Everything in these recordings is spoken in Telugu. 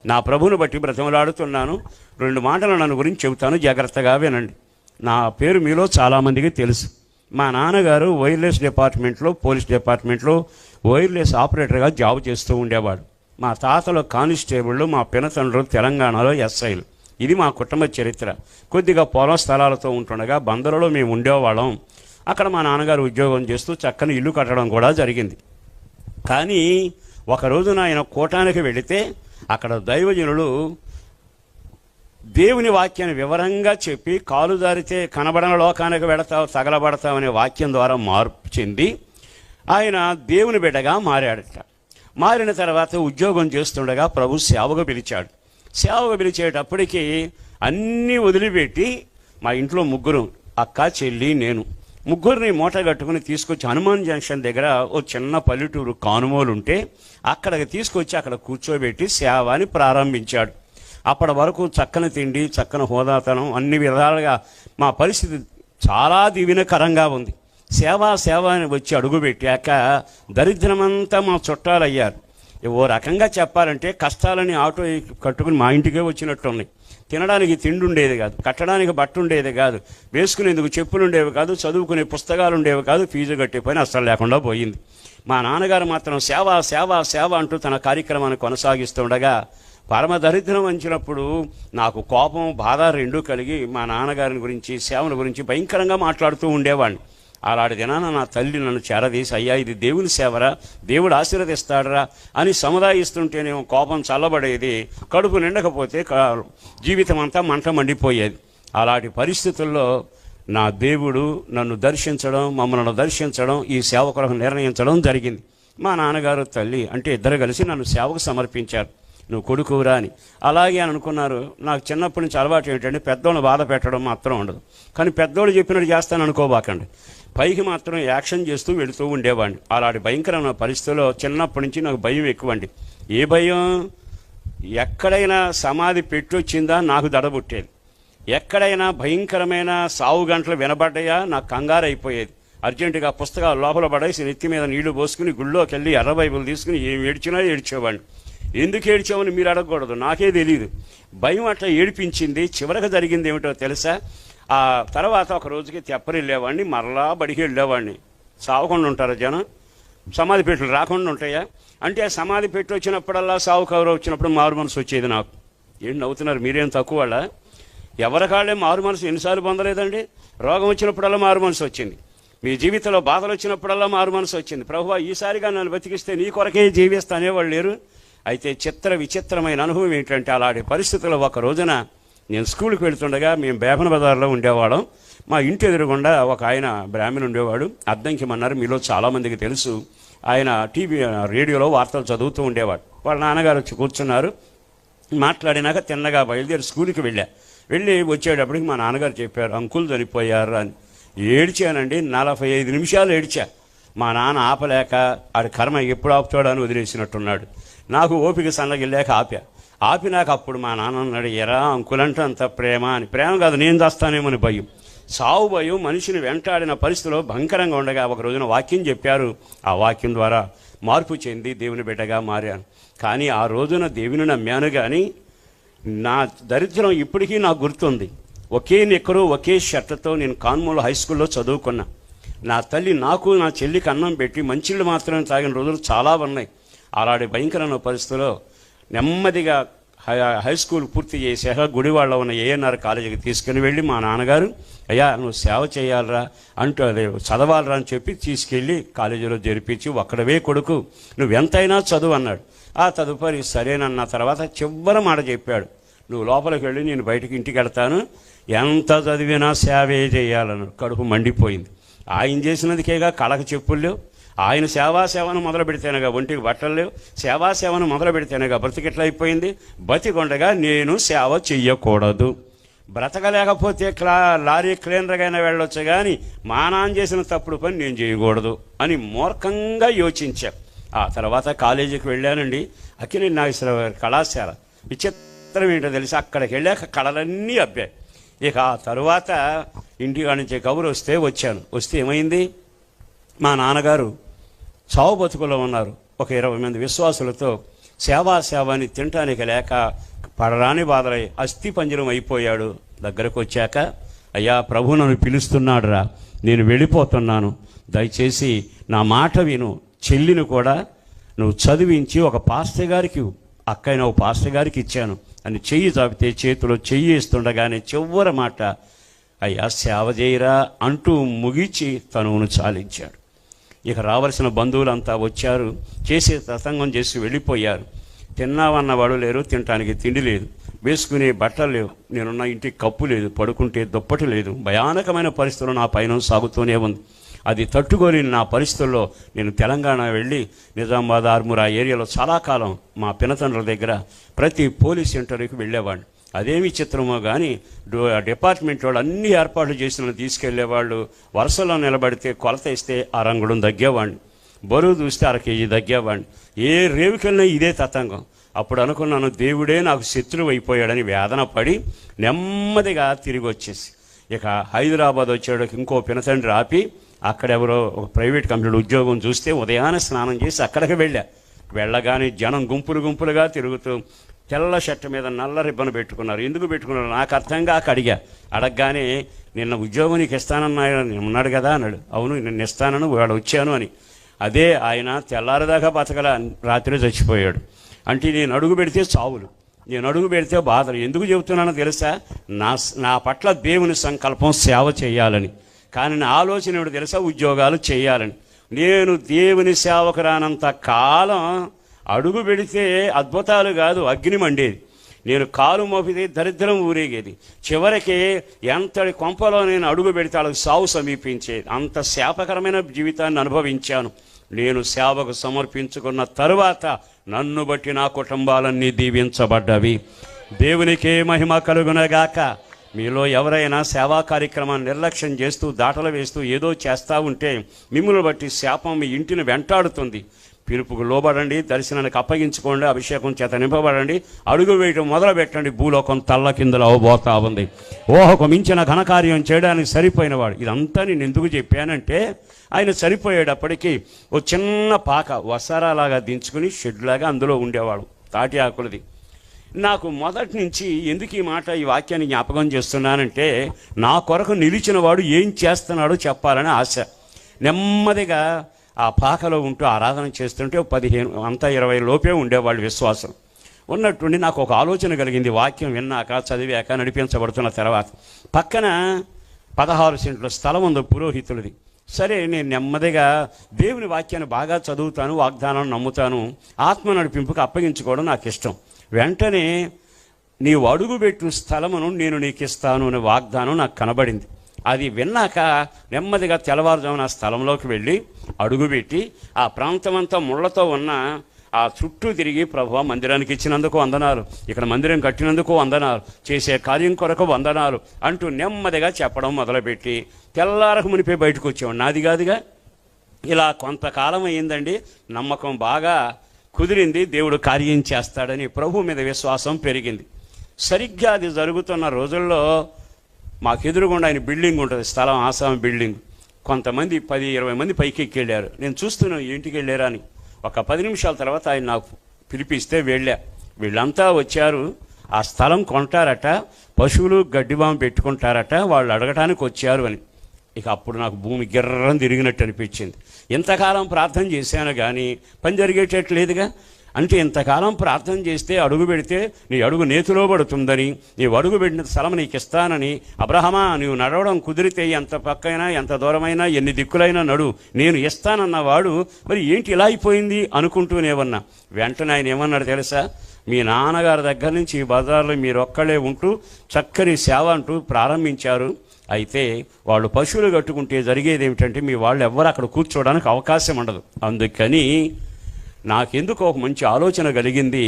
నా ప్రభువుని బట్టి బ్రతిమలాడుతున్నాను. 2 మాటలు నన్ను గురించి చెబుతాను, జాగ్రత్తగా వినండి. నా పేరు మీలో చాలామందికి తెలుసు. మా నాన్నగారు వైర్లెస్ డిపార్ట్మెంట్లో, పోలీస్ డిపార్ట్మెంట్లో వైర్లెస్ ఆపరేటర్గా జాబ్ చేస్తూ ఉండేవాడు. మా తాతలు కానిస్టేబుళ్ళు, మా పినతండ్రులు తెలంగాణలో ఎస్ఐలు. ఇది మా కుటుంబ చరిత్ర. కొద్దిగా పొలం స్థలాలతో ఉంటుండగా బందరులో మేము ఉండేవాళ్ళం. అక్కడ మా నాన్నగారు ఉద్యోగం చేస్తూ చక్కని ఇల్లు కట్టడం కూడా జరిగింది. కానీ ఒకరోజున ఆయన కూటానికి వెళితే అక్కడ దైవజనులు దేవుని వాక్యాన్ని వివరంగా చెప్పి, కాలు జారితే కనబడని లోకానికి వెళతావు, తగలబడతావు అనే వాక్యం ద్వారా మార్పు చెంది ఆయన దేవుని బిడ్డగా మారాడట. మారిన తర్వాత ఉద్యోగం చేస్తుండగా ప్రభు సేవకు పిలిచాడు. సేవకు పిలిచేటప్పటికీ అన్నీ వదిలిపెట్టి మా ఇంట్లో ముగ్గురు, అక్క, చెల్లి, నేను, ముగ్గురిని మూట కట్టుకుని తీసుకొచ్చి హనుమాన్ జంక్షన్ దగ్గర ఓ చిన్న పల్లెటూరు కానుమోలు ఉంటే అక్కడికి తీసుకొచ్చి అక్కడ కూర్చోబెట్టి సేవని ప్రారంభించాడు. అప్పటి వరకు చక్కని తిండి, చక్కని హోదాతనం, అన్ని విధాలుగా మా పరిస్థితి చాలా దీవెనకరంగా ఉంది. సేవ అని వచ్చి అడుగుపెట్టాక దరిద్రమంతా మా చుట్టాలు అయ్యారు. ఓ రకంగా చెప్పాలంటే కష్టాలని ఆటో కట్టుకుని మా ఇంటికే వచ్చినట్టున్నాయి. తినడానికి తిండి ఉండేది కాదు, కట్టడానికి బట్ట ఉండేది కాదు, వేసుకునేందుకు చెప్పులు ఉండేవి కాదు, చదువుకునే పుస్తకాలు ఉండేవి కాదు, ఫీజు కట్టే పని అస్సలు లేకుండా పోయింది. మా నాన్నగారు మాత్రం సేవ అంటూ తన కార్యక్రమాన్ని కొనసాగిస్తుండగా పరమ దరిద్రం వంచినప్పుడు నాకు కోపం, బాధ రెండూ కలిగి మా నాన్నగారిని గురించి, సేవల గురించి భయంకరంగా మాట్లాడుతూ ఉండేవాడిని. అలాంటి దినాన నా తల్లి నన్ను చేరదీసి, అయ్యా ఇది దేవుని సేవరా, దేవుడు ఆశీర్వదిస్తాడరా అని సముదాయిస్తుంటేనేమో కోపం చల్లబడేది, కడుపు నిండకపోతే జీవితం అంతా మంట మండిపోయేది. అలాంటి పరిస్థితుల్లో నా దేవుడు నన్ను దర్శించడం, మమ్మల్ని దర్శించడం, ఈ సేవ కొరకు నిర్ణయించడం జరిగింది. మా నాన్నగారు, తల్లి అంటే ఇద్దరు కలిసి నన్ను సేవకు సమర్పించారు. నువ్వు కొడుకురా అని. అలాగే అని అనుకున్నారు. నాకు చిన్నప్పటి నుంచి అలవాటు ఏంటంటే పెద్దోళ్ళని బాధ పెట్టడం మాత్రం ఉండదు. కానీ పెద్దోళ్ళు చెప్పినట్టు చేస్తాను అనుకోబాకండి. పైకి మాత్రం యాక్షన్ చేస్తూ వెళుతూ ఉండేవాడిని. అలాంటి భయంకరమైన పరిస్థితుల్లో చిన్నప్పటి నుంచి నాకు భయం ఎక్కువండి. ఏ భయం? ఎక్కడైనా సమాధి పెట్టొచ్చిందా నాకు దడబుట్టేది. ఎక్కడైనా భయంకరమైన సావు గంటలు వినబడ్డాయా నాకు కంగారు అయిపోయేది. అర్జెంటుగా పుస్తకాలు లోపల పడేసి నెత్తి మీద నీళ్లు పోసుకుని గుళ్ళోకి వెళ్ళి ఎర్ర బైబుల్ తీసుకుని ఏం ఏడ్చినా ఏడ్చేవాడిని. ఎందుకు ఏడ్చామని మీరు అడగకూడదు, నాకే తెలియదు. భయం అట్లా ఏడిపించింది. చివరికి జరిగింది ఏమిటో తెలుసా? ఆ తర్వాత ఒక రోజుకి తెప్పరి వెళ్ళేవాడిని, మరలా బడికి వెళ్ళేవాడిని. సావకుండా ఉంటారా జనం? సమాధి పెట్టలు రాకుండా ఉంటాయా? అంటే సమాధి పెట్టి వచ్చినప్పుడల్లా సావు కవర్ వచ్చినప్పుడు మారు మనసు వచ్చేది నాకు. ఏంటి నవ్వుతున్నారు? మీరేం తక్కువ వాళ్ళ? ఎవరికాళ్ళే మారు మనసు ఎన్నిసార్లు పొందలేదండి? రోగం వచ్చినప్పుడల్లా మారు మనసు వచ్చింది. మీ జీవితంలో బాధలు వచ్చినప్పుడల్లా మారు మనసు వచ్చింది. ప్రభువా ఈసారిగా నన్ను బతికిస్తే నీ కొరకే జీవిస్తానే వాళ్ళు లేరు. అయితే విచిత్రమైన అనుభవం ఏంటంటే అలాంటి పరిస్థితుల్లో ఒక రోజున నేను స్కూల్కి వెళుతుండగా, మేము బేపన బజార్లో ఉండేవాళ్ళం. మా ఇంటి ఎదురుగుండా ఒక ఆయన బ్రాహ్మణ్ ఉండేవాడు. అద్దంకిమన్నారు, మీలో చాలామందికి తెలుసు. ఆయన రేడియోలో వార్తలు చదువుతూ ఉండేవాడు. వాళ్ళ నాన్నగారు వచ్చి కూర్చున్నారు. మాట్లాడినాక తిన్నగా బయలుదేరి స్కూల్కి వెళ్ళి వచ్చేటప్పటికి మా నాన్నగారు చెప్పారు, అంకుల్ చనిపోయారు అని. ఏడ్చానండి. 45 నిమిషాలు ఏడ్చా. మా నాన్న ఆపలేక ఆడి కర్మ ఎప్పుడు ఆపుతాడు అని వదిలేసినట్టున్నాడు. నాకు ఓపిక సన్నగిల్లేక ఆపినాక అప్పుడు మా నాన్న అన్నాడు, ఎరా అంకులంటే అంత ప్రేమ అని. ప్రేమ కాదు, నేను చేస్తానేమని భయం. సావు భయం మనిషిని వెంటాడిన పరిస్థితిలో భయంకరంగా ఉండగా ఒక రోజున వాక్యం చెప్పారు. ఆ వాక్యం ద్వారా మార్పు చెంది దేవుని బిడ్డగా మారాను. కానీ ఆ రోజున దేవుని నమ్మాను. కానీ నా దరిద్రం ఇప్పటికీ నాకు గుర్తుంది. ఒకే నిక్కరు, ఒకే షర్ట్తో నేను కాన్మూల హై స్కూల్లో చదువుకున్నా. నా తల్లి నాకు, నా చెల్లికి అన్నం పెట్టి మంచిళ్ళు మాత్రమే తాగిన రోజులు చాలా ఉన్నాయి. అలాంటి భయంకరమైన పరిస్థితుల్లో నెమ్మదిగా హై స్కూల్ పూర్తి చేశాక గుడివాడలో ఉన్న ఏఎన్ఆర్ కాలేజీకి తీసుకుని వెళ్ళి మా నాన్నగారు, అయ్యా నువ్వు సేవ చేయాలరా అంటూ అదే చదవాలరా అని చెప్పి తీసుకెళ్ళి కాలేజీలో జరిపించి, ఒక్కడవే కొడుకు నువ్వు ఎంతైనా చదువు అన్నాడు. ఆ తదుపరి సరేనన్న తర్వాత చివరి మాట చెప్పాడు, నువ్వు లోపలికి వెళ్ళి నేను బయటికి ఇంటికి వెళ్తాను, ఎంత చదివినా సేవే చేయాలన్నాడు. కడుపు మండిపోయింది. ఆయన చేసినందుకేగా కళకు చెప్పులు లేవు. ఆయన సేవను మొదలు పెడితేనేగా ఒంటికి బట్టలు లేవు. సేవను మొదలు పెడితేనేగా బ్రతికెట్లా అయిపోయింది. బతికొండగా నేను సేవ చెయ్యకూడదు, బ్రతకలేకపోతే లారీ క్లీనర్గానే వెళ్ళొచ్చు, కానీ మా నాన్న చేసిన తప్పుడు పని నేను చేయకూడదు అని మూర్ఖంగా యోచించా. ఆ తర్వాత కాలేజీకి వెళ్ళానండి. అక్కినేని నాగేశ్వరరావు గారి కళాశాల. విచిత్రం ఏంటో తెలిసి అక్కడికి వెళ్ళాక కళలన్నీ అబ్బాయి. ఇక ఆ తరువాత ఇంటికాడ నుంచి కబురు వస్తే ఏమైంది, మా నాన్నగారు చావు బతుకులో ఉన్నారు. ఒక 20 మంది విశ్వాసులతో సేవ అని తినటానికి లేక పడరాని బాధలై అస్థి పంజరం అయిపోయాడు. దగ్గరకు వచ్చాక, అయ్యా ప్రభు నన్ను పిలుస్తున్నాడు రా, నేను వెళ్ళిపోతున్నాను, దయచేసి నా మాట విను, చెల్లిని కూడా నువ్వు చదివించి ఒక పాస్టర్ గారికి, అక్కైన ఒక పాస్టర్ గారికి ఇచ్చాను అని చెయ్యి చాపితే చేతిలో చెయ్యి ఇస్తుండగానే చివరి మాట, అయ్యా సేవ చేయరా అంటూ ముగించి తనువును చాలించాడు. ఇక రావలసిన బంధువులంతా వచ్చారు, చేసే ప్రసంగం చేసి వెళ్ళిపోయారు. తిన్నామన్నవాడు లేరు, తినటానికి తిండి లేదు, వేసుకునే బట్టలు లేవు, నేనున్న ఇంటికి కప్పు లేదు, పడుకుంటే దుప్పటి లేదు. భయానకమైన పరిస్థితులు నా పైన సాగుతూనే ఉంది. అది తట్టుకోలేని నా పరిస్థితుల్లో నేను తెలంగాణ వెళ్ళి నిజామాబాద్, ఆర్మూర్ ఆ ఏరియాలో చాలా కాలం మా పినతండ్రుల దగ్గర ప్రతి పోలీస్ ఇంటర్వ్యూకి వెళ్ళేవాడిని. అదేమి చిత్రమో కానీ డిపార్ట్మెంట్ వాళ్ళు అన్ని ఏర్పాట్లు చేసిన తీసుకెళ్లేవాళ్ళు. వరుసలో నిలబడితే కొలత ఇస్తే అరంగుడం తగ్గేవాడిని, బరువు చూస్తే 1 కేజీ తగ్గేవాడిని. ఏ రేవుకెళ్ళినా ఇదే తతంగం. అప్పుడు అనుకున్నాను, దేవుడే నాకు శత్రువు అయిపోయాడని వేదన పడి నెమ్మదిగా తిరిగి వచ్చేసి ఇక హైదరాబాద్ వచ్చాడు. ఇంకో పినతండ్రి ఆపి అక్కడెవరో ఒక ప్రైవేట్ కంపెనీలో ఉద్యోగం చూస్తే ఉదయాన్నే స్నానం చేసి అక్కడికి వెళ్ళగానే జనం గుంపులుగా తిరుగుతూ తెల్ల షర్ట్ మీద నల్ల రిబ్బన్ పెట్టుకున్నారు. ఎందుకు పెట్టుకున్నారు నాకు అర్థం కాక అడగగానే, నిన్న ఉద్యోగం నీకు ఇస్తానన్నాడు ఉన్నాడు కదా అన్నాడు. అవును, నిన్న ఇస్తానని వాడు వచ్చాను అని. అదే ఆయన తెల్లారిదాకా బతకల, రాత్రి చచ్చిపోయాడు. అంటే నేను అడుగు పెడితే చావులు, నేను అడుగు పెడితే బాధలు. ఎందుకు చెబుతున్నానో తెలుసా? నా పట్ల దేవుని సంకల్పం సేవ చేయాలని, కానీ నా ఆలోచన ఏమిటో తెలుసా? ఉద్యోగాలు చేయాలని. నేను దేవుని సేవకు రానంత కాలం అడుగు పెడితే అద్భుతాలు కాదు, అగ్ని మండేది. నేను కాలు మోపితే దరిద్రం ఊరేగేది. చివరికి ఎంతటి కొంపలో నేను అడుగు పెడితే వాళ్ళకి సావు సమీపించేది. అంత శాపకరమైన జీవితాన్ని అనుభవించాను. నేను సేవకు సమర్పించుకున్న తరువాత నన్ను బట్టి నా కుటుంబాలన్నీ దీవించబడ్డవి. దేవునికే మహిమ కలుగునగాక. మీలో ఎవరైనా సేవా కార్యక్రమాన్ని నిర్లక్ష్యం చేస్తూ దాటలు వేస్తూ ఏదో చేస్తూ ఉంటే మిమ్మల్ని బట్టి శాపం మీ ఇంటిని వెంటాడుతుంది. పిలుపుకు లోబడండి, దర్శనానికి అప్పగించుకోండి, అభిషేకం చేత నింపబడండి, అడుగు వేయటం మొదలు పెట్టండి. భూలోకం తల్ల కిందలు అవబోతా ఉంది. ఊహకు మించిన ఘనకార్యం చేయడానికి సరిపోయినవాడు. ఇదంతా నేను ఎందుకు చెప్పానంటే, ఆయన సరిపోయేటప్పటికీ ఓ చిన్న పాక వసారాలాగా దించుకుని షెడ్లాగా అందులో ఉండేవాడు, తాటి ఆకులది. నాకు మొదటి నుంచి ఎందుకు ఈ వాక్యాన్ని జ్ఞాపకం చేస్తున్నానంటే, నా కొరకు నిలిచిన వాడు ఏం చేస్తున్నాడో చెప్పాలని ఆశ. నెమ్మదిగా ఆ పాకలో ఉంటూ ఆరాధన చేస్తుంటే 15 అంతా 20 లోపే ఉండేవాళ్ళు విశ్వాసం. ఉన్నట్టుండి నాకు ఒక ఆలోచన కలిగింది. వాక్యం విన్నాక, చదివాక, నడిపించబడుతున్న తర్వాత పక్కన 16 సెంట్ల స్థలం ఉంది పురోహితులది. సరే, నేను నెమ్మదిగా దేవుని వాక్యాన్ని బాగా చదువుతాను, వాగ్దానాన్ని నమ్ముతాను, ఆత్మ నడిపింపుకు అప్పగించుకోవడం నాకు ఇష్టం. వెంటనే నీవు అడుగుపెట్టిన స్థలమును నేను నీకు ఇస్తాను అనే వాగ్దానం నాకు కనబడింది. అది విన్నాక నెమ్మదిగా తెల్లవారుజామున ఆ స్థలంలోకి వెళ్ళి అడుగుపెట్టి ఆ ప్రాంతం అంతా ముళ్లతో ఉన్న ఆ చుట్టూ తిరిగి, ప్రభువా మందిరానికి ఇచ్చినందుకు వందనాలు, ఇక్కడ మందిరం కట్టినందుకు వందనాలు, చేసే కార్యం కొరకు వందనాలు అంటూ నెమ్మదిగా చెప్పడం మొదలుపెట్టి తెల్లారకు మునిపే బయటకు వచ్చాము. నాది కాదుగా. ఇలా కొంతకాలం అయ్యిందండి. నమ్మకం బాగా కుదిరింది, దేవుడు కార్యం చేస్తాడని ప్రభు మీద విశ్వాసం పెరిగింది. సరిగ్గా అది జరుగుతున్న రోజుల్లో మాకు ఎదురుగుండా ఆయన బిల్డింగ్ ఉంటుంది, స్థలం ఆసాం బిల్డింగ్. కొంతమంది 10-20 మంది పైకి ఎక్కెళ్ళారు. నేను చూస్తున్నాను ఏంటికి వెళ్ళారా అని. ఒక 10 నిమిషాల తర్వాత ఆయన నాకు పిలిపిస్తే వీళ్ళంతా వచ్చారు. ఆ స్థలం కొంటారట, పశువులు గడ్డిబాము పెట్టుకుంటారట, వాళ్ళు అడగటానికి వచ్చారు అని. ఇక అప్పుడు నాకు భూమి గిర్రం తిరిగినట్టు అనిపించింది. ఇంతకాలం ప్రార్థన చేశాను కానీ పని జరిగేటట్లేదుగా. అంటే ఇంతకాలం ప్రార్థన చేస్తే అడుగు పెడితే నీ అడుగు నేతిలో పడుతుందని, నీవు అడుగు పెట్టిన స్థలం నీకు ఇస్తానని, అబ్రహమా నీవు నడవడం కుదిరితే ఎంత పక్కైనా ఎంత దూరమైనా ఎన్ని దిక్కులైనా నడు, నేను ఇస్తానన్నవాడు మరి ఏంటి ఇలా అయిపోయింది అనుకుంటూనేమన్నా. వెంటనే ఆయన ఏమన్నాడు తెలుసా? మీ నాన్నగారి దగ్గర నుంచి ఈ బజార్లో మీరు ఒక్కళ్ళే ఉంటూ చక్కని సేవ అంటూ ప్రారంభించారు. అయితే వాళ్ళు పశువులు కట్టుకుంటే జరిగేది ఏమిటంటే మీ వాళ్ళు ఎవ్వరు అక్కడ కూర్చోవడానికి అవకాశం ఉండదు. అందుకని నాకెందుకు ఒక మంచి ఆలోచన కలిగింది,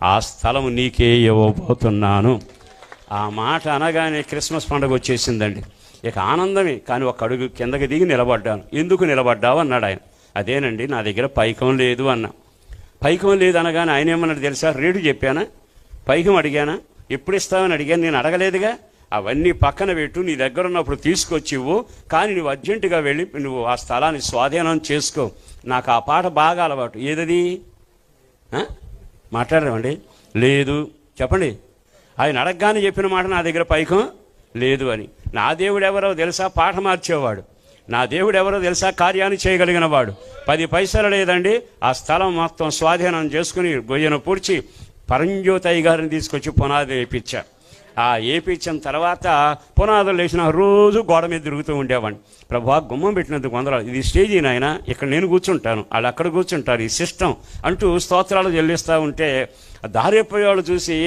ఆ స్థలం నీకే ఇవ్వబోతున్నాను. ఆ మాట అనగానే క్రిస్మస్ పండుగ వచ్చేసిందండి. ఇక ఆనందమే. కానీ ఒక అడుగు కిందకి దిగి నిలబడ్డాను. ఎందుకు నిలబడ్డావు అన్నాడు ఆయన. అదేనండి నా దగ్గర పైకం లేదు అన్న. పైకం లేదు అనగానే ఆయన ఏమన్నాడు తెలుసా? రేటు చెప్పానా? పైకం అడిగానా? ఎప్పుడు ఇస్తావని అడిగాను. నేను అడగలేదుగా. అవన్నీ పక్కన పెట్టు, నీ దగ్గర ఉన్నప్పుడు తీసుకొచ్చివ్వు, కానీ నువ్వు అర్జెంటుగా వెళ్ళి నువ్వు ఆ స్థలాన్ని స్వాధీనం చేసుకో. నాకు ఆ పాట బాగా అలవాటు. ఏదది? మాట్లాడదామండి? లేదు. చెప్పండి. ఆయన అడగగానే చెప్పిన మాట నా దగ్గర పైకం లేదు అని. నా దేవుడు ఎవరో తెలుసా? పాట మార్చేవాడు. నా దేవుడు ఎవరో తెలుసా? కార్యాన్ని చేయగలిగిన వాడు. 10 పైసలు లేదండి, ఆ స్థలం మొత్తం స్వాధీనం చేసుకుని గొయ్యను పూడ్చి పరంజ్యోతయ్య గారిని తీసుకొచ్చి పునాది వేయించా. ఆ వేయించిన తర్వాత పునాదులు వేసిన రోజు గోడ మీద తిరుగుతూ ఉండేవాడిని. ప్రభువా, గుమ్మం పెట్టినందుకు వందనాలు. ఇది స్టేజీ నాయన, ఇక్కడ నేను కూర్చుంటాను, వాళ్ళు అక్కడ కూర్చుంటారు, ఈ సిస్టమ్ అంటూ స్తోత్రాలు చెల్లిస్తూ ఉంటే దారిపోయేవాళ్ళు చూసి,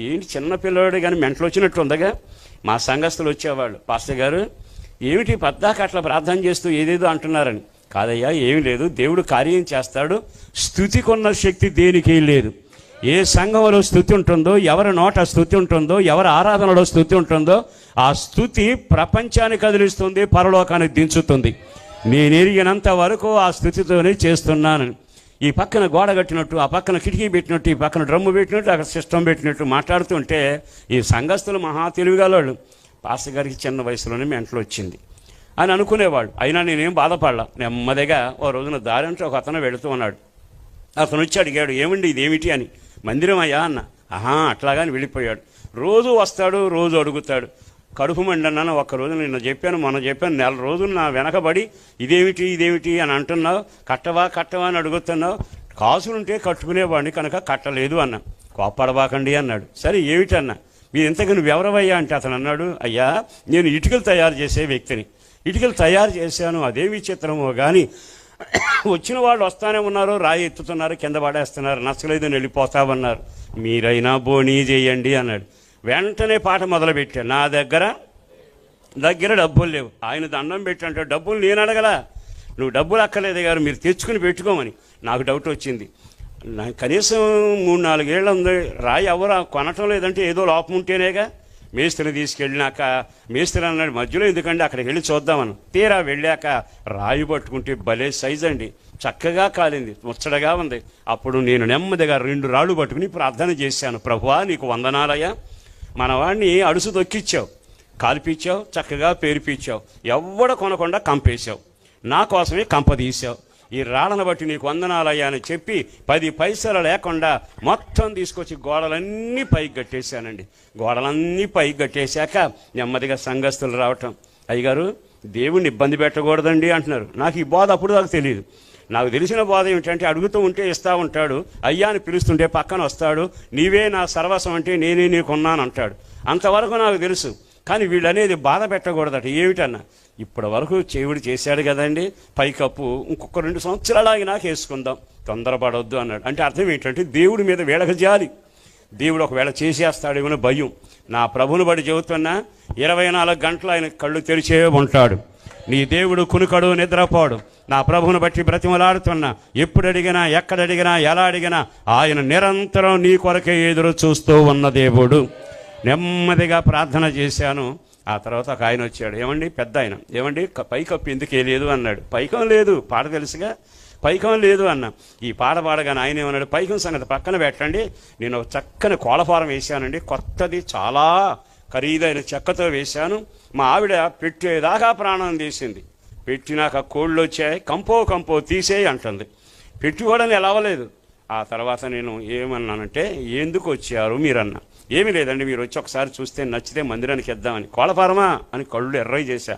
ఏంటి చిన్నపిల్లవాడు కానీ మెంటలు వచ్చినట్టు ఉందగా. మా సంఘస్థులు వచ్చేవాళ్ళు, పాస్టర్ గారు ఏమిటి పద్దాక అట్లా ప్రార్థన చేస్తూ ఏదేదో అంటున్నారని. కాదయ్యా, ఏమి లేదు, దేవుడు కార్యం చేస్తాడు. స్తుతికున్న శక్తి దేనికి లేదు. ఏ సంఘంలో స్తుతి ఉంటుందో, ఎవరి నోట స్తుతి ఉంటుందో, ఎవరి ఆరాధనలో స్తుతి ఉంటుందో, ఆ స్తుతి ప్రపంచాన్ని కదిలిస్తుంది, పరలోకాన్ని దించుతుంది. నేను ఎరిగినంత వరకు ఆ స్తుతితోనే చేస్తున్నాను. ఈ పక్కన గోడ కట్టినట్టు, ఆ పక్కన కిటికీ పెట్టినట్టు, ఈ పక్కన డ్రమ్ము పెట్టినట్టు, అక్కడ సిస్టమ్ పెట్టినట్టు మాట్లాడుతుంటే ఈ సంఘస్థులు మహా తెలివిగలవాళ్ళు. పాస్టర్ గారికి చిన్న వయసులోనే మెంటలు వచ్చింది అని అనుకునేవాళ్ళు. అయినా నేనేం బాధపడలా. నెమ్మదిగా ఓ రోజున దారి అంటే ఒక అతను వెళుతూ ఉన్నాడు. అతను వచ్చి అడిగాడు, ఏమండి ఇదేమిటి అని. మందిరం అయ్యా అన్న. అట్లాగాని వెళ్ళిపోయాడు. రోజు వస్తాడు, రోజు అడుగుతాడు. కడుపు మండి అన్నాను. ఒక్కరోజు నిన్న చెప్పాను, మొన్న చెప్పాను, 4 రోజులు నా వెనకబడి ఇదేమిటి అని అంటున్నావు, కట్టవా అని అడుగుతున్నావు. కాసులుంటే కట్టుకునేవాడిని కనుక కట్టలేదు అన్న. కోప్పడబాకండి అన్నాడు. సరే ఏమిటన్నా, మీరు ఇంతకు నువ్వెవరవయ్యా అంటే అతను అన్నాడు, అయ్యా నేను ఇటుకలు తయారు చేసే వ్యక్తిని. ఇటుకలు తయారు చేశాను, అదే విచిత్రమో కానీ వచ్చిన వాళ్ళు వస్తానే ఉన్నారు, రాయి ఎత్తుతున్నారు, కింద పడేస్తున్నారు, నచ్చలేదని వెళ్ళిపోతామన్నారు. మీరైనా బోనీ చేయండి అన్నాడు. వెంటనే పాట మొదలుపెట్టాను. నా దగ్గర డబ్బులు లేవు. ఆయన దండం పెట్టంటే డబ్బులు నేను అడగలా. నువ్వు డబ్బులు అక్కర్లేదు గారు, మీరు తెచ్చుకుని పెట్టుకోమని. నాకు డౌట్ వచ్చింది. కనీసం 3-4 ఏళ్ళు ఉంది, రాయి ఎవరు కొనటం లేదంటే ఏదో లోపం ఉంటేనేగా. మేస్త్రిని తీసుకెళ్ళినాక మేస్త్రి అన్నాడు, మధ్యలో ఎందుకంటే అక్కడికి వెళ్ళి చూద్దామని. తీరా వెళ్ళాక రాయి పట్టుకుంటే భలే సైజ్ అండి, చక్కగా కాలింది, ముచ్చటగా ఉంది. అప్పుడు నేను నెమ్మదిగా 2 రాళ్ళు పట్టుకుని ప్రార్థన చేశాను. ప్రభువా, నీకు వందనాలయ్యా, మనవాడిని అడుసు దొక్కిచ్చావు, కాల్పిచ్చావు, చక్కగా పేరిపించావు, ఎవ్వడ కొనకుండా కంపేశావు, నా కోసమే కంప తీసావు. ఈ రాళ్ళను బట్టి నీకు వందనాలయ్యా అని చెప్పి 10 పైసలు లేకుండా మొత్తం తీసుకొచ్చి గోడలన్నీ పైకి కట్టేశానండి. గోడలన్నీ పైకి కట్టేశాక నెమ్మదిగా సంఘస్థులు రావటం, అయ్యగారు దేవుణ్ణి ఇబ్బంది పెట్టకూడదండి అంటున్నారు. నాకు ఈ బోధ అప్పుడు దాకా తెలియదు. నాకు తెలిసిన బోధ ఏమిటంటే, అడుగుతూ ఉంటే ఇస్తూ ఉంటాడు, అయ్యా అని పిలుస్తుంటే పక్కన వస్తాడు, నీవే నా సర్వస్వం అంటే నేనే నీకున్నాను అంటాడు. అంతవరకు నాకు తెలుసు. కానీ వీళ్ళు అనేది బాధ పెట్టకూడదట. ఏమిటన్నా, ఇప్పటి వరకు దేవుడు చేశాడు కదండి, పైకప్పు ఇంకొక 2 సంవత్సరాలు ఆగి నాకు వేసుకుందాం, తొందరపడవద్దు అన్నాడు. అంటే అర్థం ఏంటంటే దేవుడి మీద వీళ్ళకి జాలి, దేవుడు ఒకవేళ చేసేస్తాడేమో భయం. నా ప్రభుని బట్టి చెబుతున్నా, 24 గంటలు ఆయన కళ్ళు తెరిచే ఉంటాడు. నీ దేవుడు కునుకడు, నిద్రపోడు. నా ప్రభువును బట్టి బ్రతిమలాడుతున్నా, ఎప్పుడు అడిగినా, ఎక్కడ అడిగినా, ఎలా అడిగినా ఆయన నిరంతరం నీ కొరకే ఎదురు చూస్తూ ఉన్న దేవుడు. నెమ్మదిగా ప్రార్థన చేశాను. ఆ తర్వాత ఒక ఆయన వచ్చాడు. ఏమండి పెద్ద ఆయన, ఏమండి పైకప్పు ఎందుకు వేయలేదు అన్నాడు. పైకం లేదు, పాట తెలుసుగా, పైకం లేదు అన్న. ఈ పాట పాడగానే ఆయన ఏమన్నాడు, పైకం సంగతి పక్కన పెట్టండి, నేను ఒక చక్కని కోళ్ళఫారం వేశానండి, కొత్తది, చాలా ఖరీదైన చెక్కతో వేశాను. మా ఆవిడ పెట్టేదాకా ప్రాణం తీసింది. పెట్టినాక కోళ్ళు వచ్చాయి, కంపో తీసేయి అంటుంది. పెట్టి కూడా ఎలా అవ్వలేదు. ఆ తర్వాత నేను ఏమన్నానంటే, ఎందుకు వచ్చారు మీరన్నా. ఏమీ లేదండి, మీరు వచ్చి ఒకసారి చూస్తే నచ్చితే మందిరానికి ఇద్దామని. కోళ్ళఫారమా అని కళ్ళు ఎర్రయి చేశా.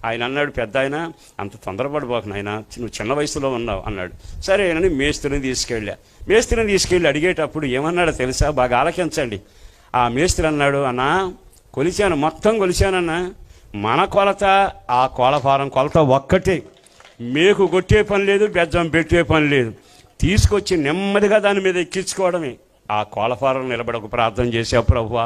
ఆయన అన్నాడు, పెద్ద ఆయన అంత తొందరపడిపోకు నాయన, నువ్వు చిన్న వయసులో ఉన్నావు అన్నాడు. సరేనని మేస్త్రిని తీసుకెళ్ళి అడిగేటప్పుడు ఏమన్నాడో తెలుసా, బాగా ఆలకించండి. ఆ మేస్త్రి అన్నాడు, అన్నా కొలిచాను, మొత్తం కొలిచానన్నా, మన కొలత ఆ కోళ్ళఫారం కొలత ఒక్కటే, మేకు కొట్టే పని లేదు, బెజ్జం పెట్టే పని లేదు, తీసుకొచ్చి నెమ్మదిగా దాని మీద ఎక్కించుకోవడమే. ఆ కోళ్ళఫారం నిలబడి ఒక ప్రార్థన చేశావు, ప్రభువా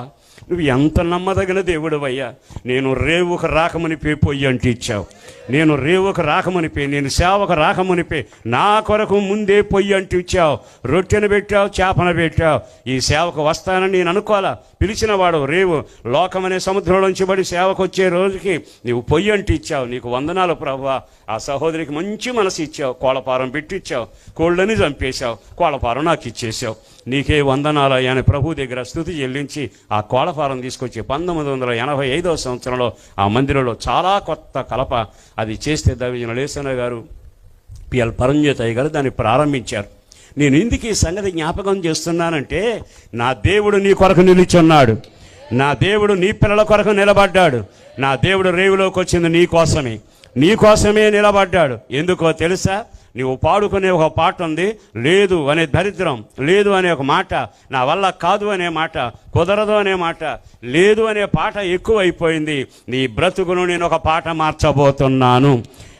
నువ్వు ఎంత నమ్మదగిన దేవుడు అయ్యా. నేను రేవుకు రాకమునిపే పొయ్యి అంటూ ఇచ్చావు, నేను రేవుకు రాకమునిపే, నేను సేవకు రాకమునిపే నా కొరకు ముందే పొయ్యి అంటూ ఇచ్చావు, రొట్టెను పెట్టావు, చేపను పెట్టావు. ఈ సేవకు వస్తానని నేను అనుకోవాలా. పిలిచిన వాడు రేవు లోకమనే సముద్రంలోంచి పడి సేవకు వచ్చే రోజుకి నీవు పొయ్యి అంటూ ఇచ్చావు. నీకు వందనాలు ప్రభువా. ఆ సహోదరికి మంచి మనసు ఇచ్చావు, కోళ్ళఫారం పెట్టిచ్చావు, కోళ్ళని చంపేశావు, కోళ్ళఫారం నాకు ఇచ్చేసావు. నీకే వందనాలు అని ప్రభు దగ్గర స్తుతి చెల్లించి ఆ కోళ్ళఫారం తీసుకొచ్చి 1985వ సంవత్సరంలో ఆ మందిరంలో చాలా కొత్త కలప అది చేస్తే దైవజనులు లేసన్న గారు, పిఎల్ పరంజ్యోతయ్య గారు దాన్ని ప్రారంభించారు. నేను ఎందుకు ఈ సంగతి జ్ఞాపకం చేస్తున్నానంటే, నా దేవుడు నీ కొరకు నిలిచున్నాడు, నా దేవుడు నీ పిల్లల కొరకు నిలబడ్డాడు, నా దేవుడు రేవులోకి వచ్చింది నీ కోసమే నిలబడ్డాడు. ఎందుకో తెలుసా? నీవు పాడుకునే ఒక పాట ఉంది, లేదు అనే దరిద్రం, లేదు అనే ఒక మాట, నా వల్ల కాదు అనే మాట, కుదరదు అనే మాట, లేదు అనే పాట ఎక్కువైపోయింది. నీ బ్రతుకును నేను ఒక పాట మార్చబోతున్నాను,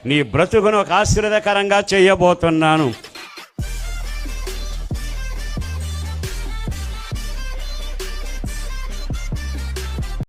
నీ బ్రతుకును ఒక ఆశీర్వాదకరంగా చేయబోతున్నాను.